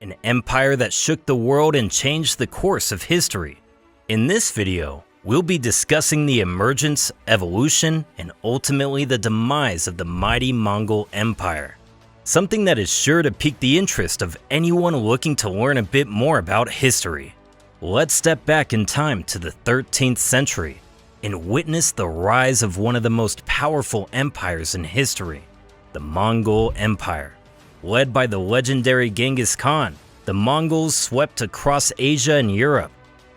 an empire that shook the world and changed the course of history. In this video, we'll be discussing the emergence, evolution, and ultimately the demise of the mighty Mongol Empire. Something that is sure to pique the interest of anyone looking to learn a bit more about history. Let's step back in time to the 13th century and witness the rise of one of the most powerful empires in history, the Mongol Empire. Led by the legendary Genghis Khan, the Mongols swept across Asia and Europe,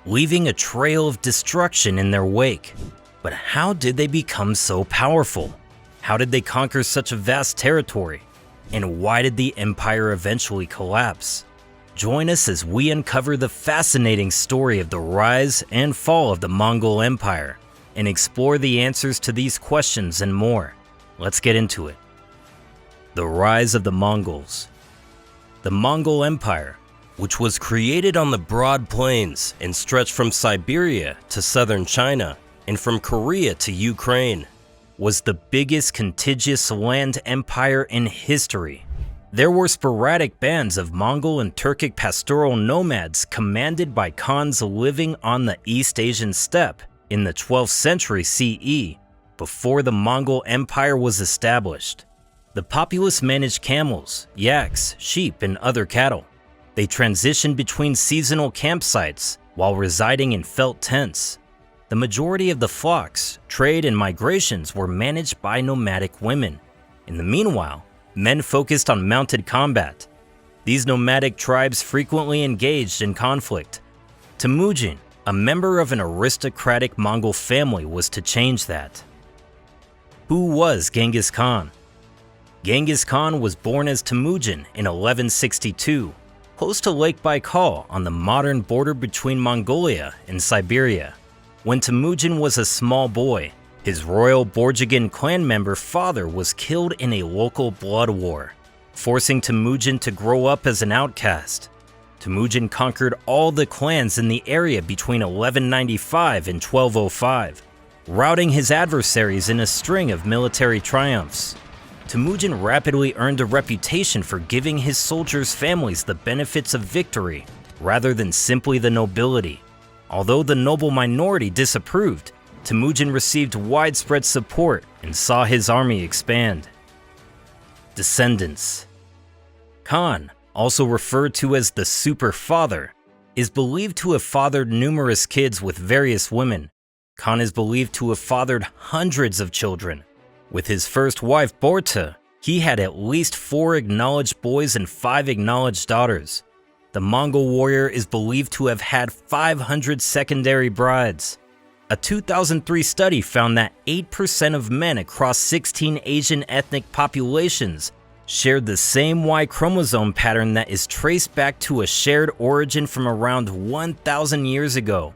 leaving a trail of destruction in their wake. But how did they become so powerful? How did they conquer such a vast territory? And why did the empire eventually collapse? Join us as we uncover the fascinating story of the rise and fall of the Mongol Empire and explore the answers to these questions and more. Let's get into it. The rise of the Mongols. The Mongol Empire, which was created on the broad plains and stretched from Siberia to southern China and from Korea to Ukraine, was the biggest contiguous land empire in history. There were sporadic bands of Mongol and Turkic pastoral nomads commanded by Khans living on the East Asian steppe in the 12th century CE, before the Mongol Empire was established. The populace managed camels, yaks, sheep, and other cattle. They transitioned between seasonal campsites while residing in felt tents. The majority of the flocks, trade, and migrations were managed by nomadic women. In the meanwhile, men focused on mounted combat. These nomadic tribes frequently engaged in conflict. Temujin, a member of an aristocratic Mongol family, was to change that. Who was Genghis Khan? Genghis Khan was born as Temujin in 1162, close to Lake Baikal on the modern border between Mongolia and Siberia. When Temujin was a small boy, his royal Borjigin clan member father was killed in a local blood war, forcing Temujin to grow up as an outcast. Temujin conquered all the clans in the area between 1195 and 1205, routing his adversaries in a string of military triumphs. Temujin rapidly earned a reputation for giving his soldiers' families the benefits of victory rather than simply the nobility. Although the noble minority disapproved, Temujin received widespread support and saw his army expand. Descendants. Khan, also referred to as the Super Father, is believed to have fathered numerous kids with various women. Khan is believed to have fathered hundreds of children. With his first wife, Borta, he had at least 4 acknowledged boys and 5 acknowledged daughters. The Mongol warrior is believed to have had 500 secondary brides. A 2003 study found that 8% of men across 16 Asian ethnic populations shared the same Y chromosome pattern that is traced back to a shared origin from around 1,000 years ago,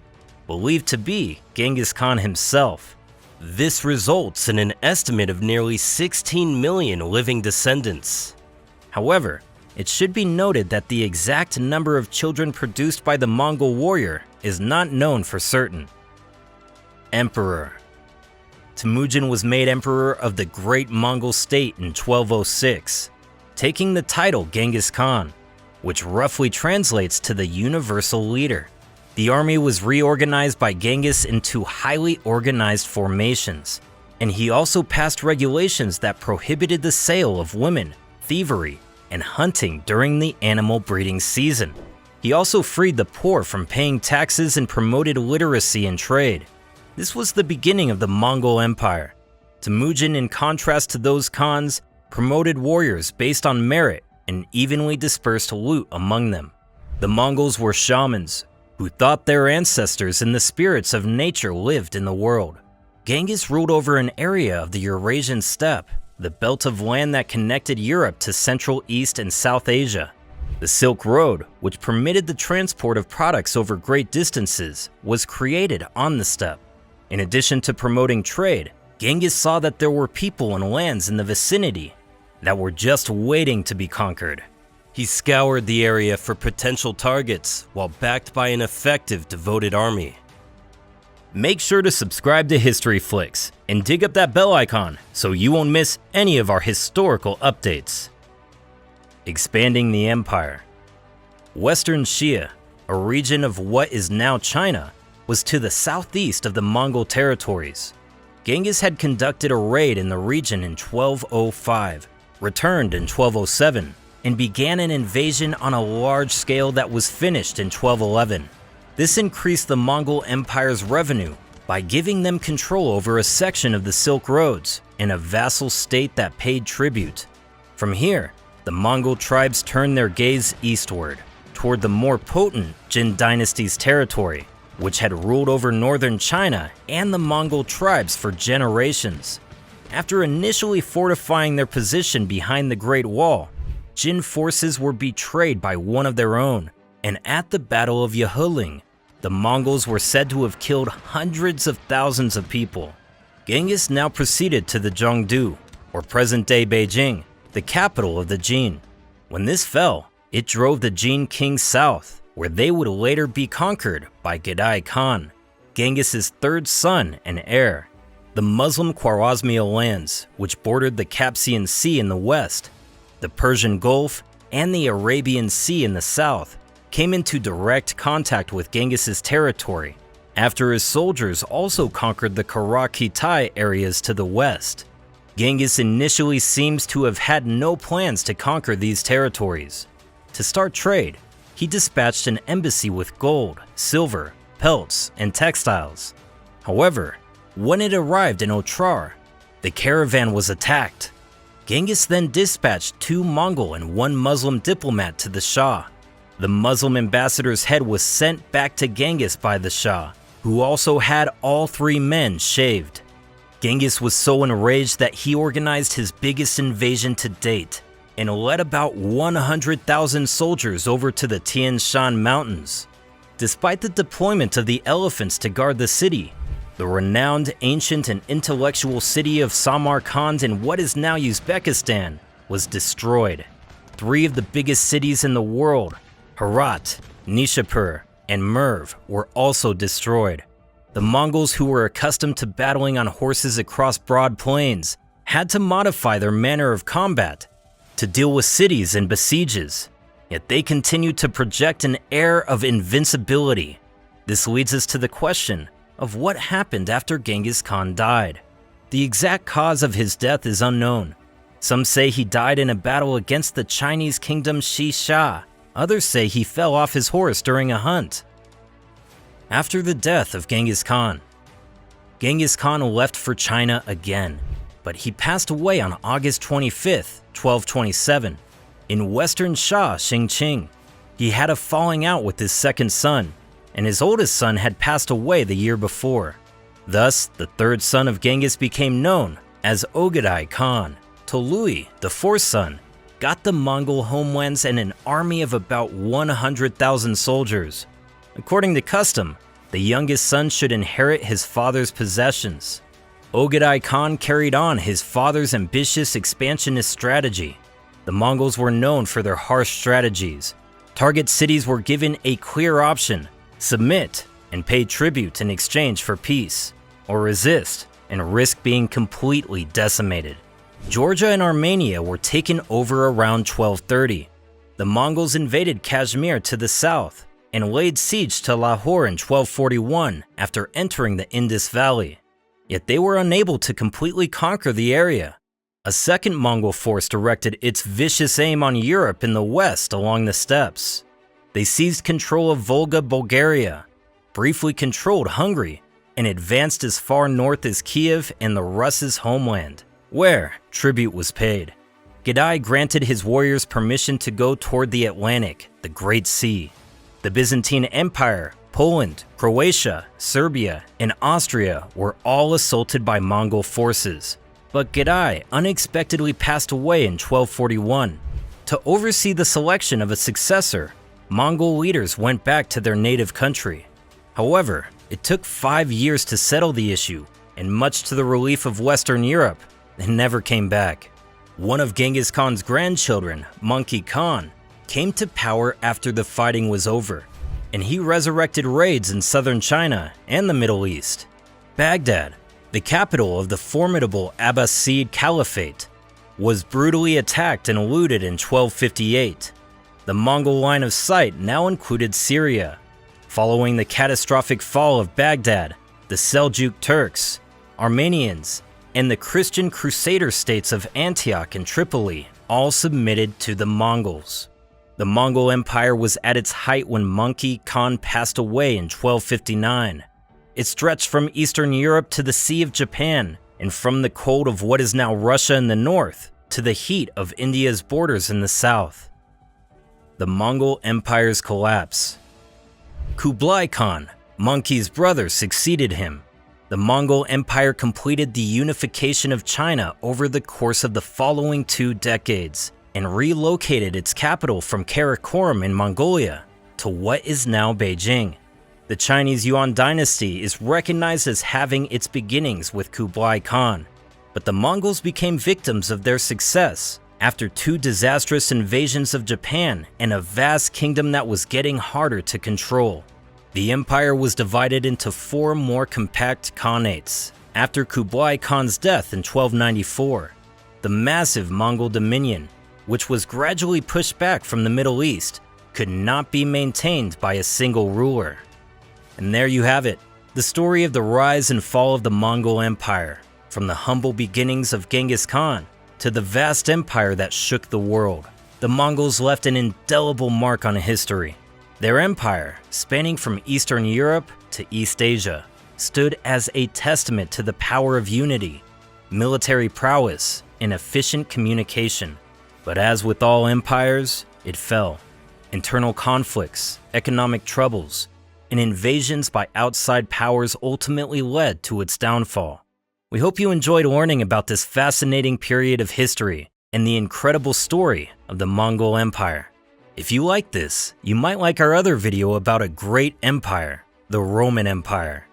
believed to be Genghis Khan himself. This results in an estimate of nearly 16 million living descendants. However, it should be noted that the exact number of children produced by the Mongol warrior is not known for certain. Emperor. Temujin was made emperor of the Great Mongol State in 1206, taking the title Genghis Khan, which roughly translates to the universal leader. The army was reorganized by Genghis into highly organized formations, and he also passed regulations that prohibited the sale of women, thievery, and hunting during the animal breeding season. He also freed the poor from paying taxes and promoted literacy and trade. This was the beginning of the Mongol Empire. Temujin, in contrast to those Khans, promoted warriors based on merit and evenly dispersed loot among them. The Mongols were shamans, who thought their ancestors and the spirits of nature lived in the world. Genghis ruled over an area of the Eurasian steppe, the belt of land that connected Europe to Central, East, and South Asia. The Silk Road, which permitted the transport of products over great distances, was created on the steppe. In addition to promoting trade, Genghis saw that there were people and lands in the vicinity that were just waiting to be conquered. He scoured the area for potential targets while backed by an effective, devoted army. Make sure to subscribe to History Flicks and dig up that bell icon so you won't miss any of our historical updates. Expanding the empire. Western Xia, a region of what is now China, was to the southeast of the Mongol territories. Genghis had conducted a raid in the region in 1205, returned in 1207, and began an invasion on a large scale that was finished in 1211. This increased the Mongol Empire's revenue by giving them control over a section of the Silk Roads and a vassal state that paid tribute. From here, the Mongol tribes turned their gaze eastward, toward the more potent Jin dynasty's territory, which had ruled over northern China and the Mongol tribes for generations. After initially fortifying their position behind the Great Wall, Jin forces were betrayed by one of their own, and at the Battle of Yahuling, the Mongols were said to have killed hundreds of thousands of people. Genghis now proceeded to the Zhongdu, or present-day Beijing, the capital of the Jin. When this fell, it drove the Jin kings south, where they would later be conquered by Genghis Khan, Genghis's third son and heir. The Muslim Khwarezmiya lands, which bordered the Caspian Sea in the west, the Persian Gulf, and the Arabian Sea in the south, came into direct contact with Genghis's territory, after his soldiers also conquered the Kara-Khitai areas to the west. Genghis initially seems to have had no plans to conquer these territories. To start trade, he dispatched an embassy with gold, silver, pelts, and textiles. However, when it arrived in Otrar, the caravan was attacked. Genghis then dispatched 2 Mongol and 1 Muslim diplomat to the Shah. The Muslim ambassador's head was sent back to Genghis by the Shah, who also had all 3 men shaved. Genghis was so enraged that he organized his biggest invasion to date and led about 100,000 soldiers over to the Tian Shan Mountains. Despite the deployment of the elephants to guard the city, the renowned, ancient, and intellectual city of Samarkand in what is now Uzbekistan was destroyed. 3 of the biggest cities in the world, Herat, Nishapur, and Merv, were also destroyed. The Mongols, who were accustomed to battling on horses across broad plains, had to modify their manner of combat to deal with cities and besieges, yet they continued to project an air of invincibility. This leads us to the question of what happened after Genghis Khan died. The exact cause of his death is unknown. Some say he died in a battle against the Chinese kingdom Shisha. Others say he fell off his horse during a hunt. After the death of Genghis Khan left for China again, but he passed away on August 25th, 1227, in western Sha, Xingqing. He had a falling out with his second son, and his oldest son had passed away the year before. Thus, the third son of Genghis became known as Ogedai Khan. Tolui, the fourth son, got the Mongol homelands and an army of about 100,000 soldiers. According to custom, the youngest son should inherit his father's possessions. Ogedai Khan carried on his father's ambitious expansionist strategy. The Mongols were known for their harsh strategies. Target cities were given a clear option: submit and pay tribute in exchange for peace, or resist and risk being completely decimated. Georgia and Armenia were taken over around 1230. The Mongols invaded Kashmir to the south and laid siege to Lahore in 1241 after entering the Indus Valley. Yet they were unable to completely conquer the area. A second Mongol force directed its vicious aim on Europe in the west along the steppes. They seized control of Volga, Bulgaria, briefly controlled Hungary, and advanced as far north as Kiev and the Russes' homeland, where tribute was paid. Genghis granted his warriors permission to go toward the Atlantic, the Great Sea. The Byzantine Empire, Poland, Croatia, Serbia, and Austria were all assaulted by Mongol forces. But Genghis unexpectedly passed away in 1241. To oversee the selection of a successor, Mongol leaders went back to their native country. However, it took 5 years to settle the issue, and much to the relief of Western Europe, they never came back. One of Genghis Khan's grandchildren, Monkey Khan, came to power after the fighting was over, and he resurrected raids in southern China and the Middle East. Baghdad, the capital of the formidable Abbasid Caliphate, was brutally attacked and looted in 1258. The Mongol line of sight now included Syria. Following the catastrophic fall of Baghdad, the Seljuk Turks, Armenians, and the Christian Crusader states of Antioch and Tripoli all submitted to the Mongols. The Mongol Empire was at its height when Mongol Khan passed away in 1259. It stretched from Eastern Europe to the Sea of Japan, and from the cold of what is now Russia in the north to the heat of India's borders in the south. The Mongol Empire's collapse. Kublai Khan, Mongol's brother, succeeded him. The Mongol Empire completed the unification of China over the course of the following 2 decades and relocated its capital from Karakorum in Mongolia to what is now Beijing. The Chinese Yuan dynasty is recognized as having its beginnings with Kublai Khan, but the Mongols became victims of their success after 2 disastrous invasions of Japan and a vast kingdom that was getting harder to control. The empire was divided into 4 more compact khanates after Kublai Khan's death in 1294. The massive Mongol dominion, which was gradually pushed back from the Middle East, could not be maintained by a single ruler. And there you have it, the story of the rise and fall of the Mongol Empire, from the humble beginnings of Genghis Khan to the vast empire that shook the world. The Mongols left an indelible mark on history. Their empire, spanning from Eastern Europe to East Asia, stood as a testament to the power of unity, military prowess, and efficient communication. But as with all empires, it fell. Internal conflicts, economic troubles, and invasions by outside powers ultimately led to its downfall. We hope you enjoyed learning about this fascinating period of history and the incredible story of the Mongol Empire. If you like this, you might like our other video about a great empire, the Roman Empire.